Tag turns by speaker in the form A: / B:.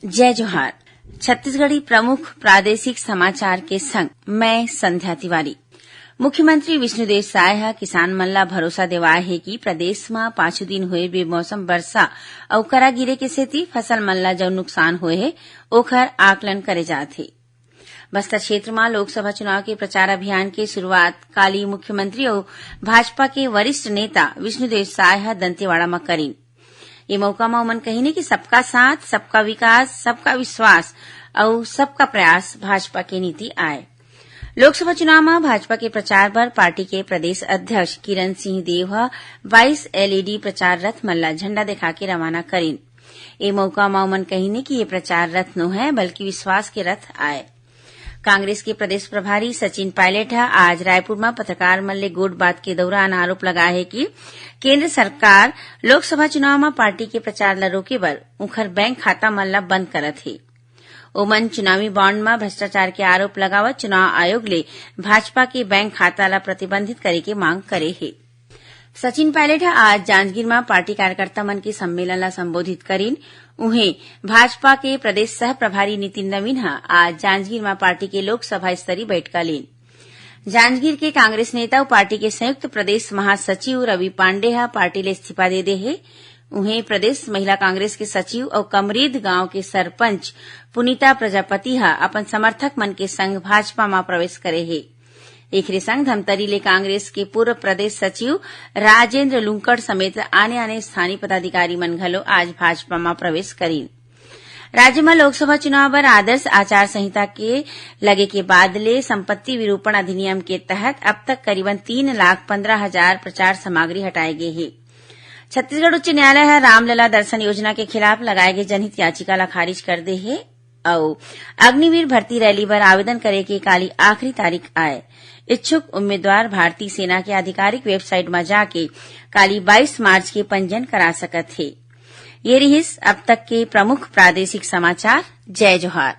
A: जय जोहार। छत्तीसगढ़ी प्रमुख प्रादेशिक समाचार के संग मैं संध्या तिवारी। मुख्यमंत्री विष्णुदेव साय ह किसान मन ला भरोसा देवाय हे कि प्रदेश में 5 दिन हुए बेमौसम वर्षा अउ करा गिरे के सेती फसल मन ला जउन नुकसान होए हे ओखर आकलन करे जात हे। बस्तर क्षेत्र में लोकसभा चुनाव के प्रचार अभियान के शुरुआत काली मुख्यमंत्री और भाजपा के वरिष्ठ नेता विष्णुदेव साय ह दंतेवाड़ा में करीन। ये मौका में उमन कहीने कि सबका साथ, सबका विकास, सबका विश्वास और सबका प्रयास भाजपा की नीति आए। लोकसभा चुनाव में भाजपा के प्रचार पर पार्टी के प्रदेश अध्यक्ष किरण सिंह देव 22 एलईडी प्रचार रथ मन ला झंडा दिखा के रवाना करीन। ये मौका में उमन कहीने कि ये प्रचार रथ नो है बल्कि विश्वास के रथ आए। कांग्रेस के प्रदेश प्रभारी सचिन पायलट आज रायपुर में पत्रकार मन ले गोठ बात के दौरान आरोप लगाए है कि केंद्र सरकार लोकसभा चुनाव में पार्टी के प्रचार ला रोके बर उखर बैंक खाता मन ला बंद करत हे। ओमन चुनावी बॉन्ड में भ्रष्टाचार के आरोप लगावत चुनाव आयोग ले भाजपा के बैंक खाता ला प्रतिबंधित करे के मांग करे हे। सचिन पायलट आज जांजगीर में पार्टी कार्यकर्ता मन के सम्मेलन ला संबोधित करीन। उन्हें भाजपा के प्रदेश सह प्रभारी नितिन नवीन आज जांजगीर में पार्टी के लोकसभा स्तरीय बैठक लीन। जांजगीर के कांग्रेस नेता और पार्टी के संयुक्त प्रदेश महासचिव रवि पांडे पार्टी ले इस्तीफा दे हे। उन्हें प्रदेश महिला कांग्रेस के सचिव और कमरीद गांव के सरपंच पुनीता प्रजापति अपन समर्थक मन के संग भाजपा में प्रवेश करे हे। एकरे संग धमतरी ले कांग्रेस के पूर्व प्रदेश सचिव राजेंद्र लुंकड़ समेत आने स्थानीय पदाधिकारी मन घलो आज भाजपा में प्रवेश करीन। राज्य में लोकसभा चुनाव बर आदर्श आचार संहिता के लगे के बाद ले संपत्ति विरूपण अधिनियम के तहत अब तक करीबन 3,15,000 प्रचार सामग्री हटाए गए हैं। छत्तीसगढ़ उच्च न्यायालय रामलला दर्शन योजना के खिलाफ लगाए गए जनहित याचिका ला खारिज कर दे है और अग्निवीर भर्ती रैली पर आवेदन करे के काली आखिरी तारीख आए। इच्छुक उम्मीदवार भारतीय सेना के आधिकारिक वेबसाइट में जाके काली 22 मार्च के पंजीयन करा सकत है। ये रहिस अब तक के प्रमुख प्रादेशिक समाचार। जय जोहार।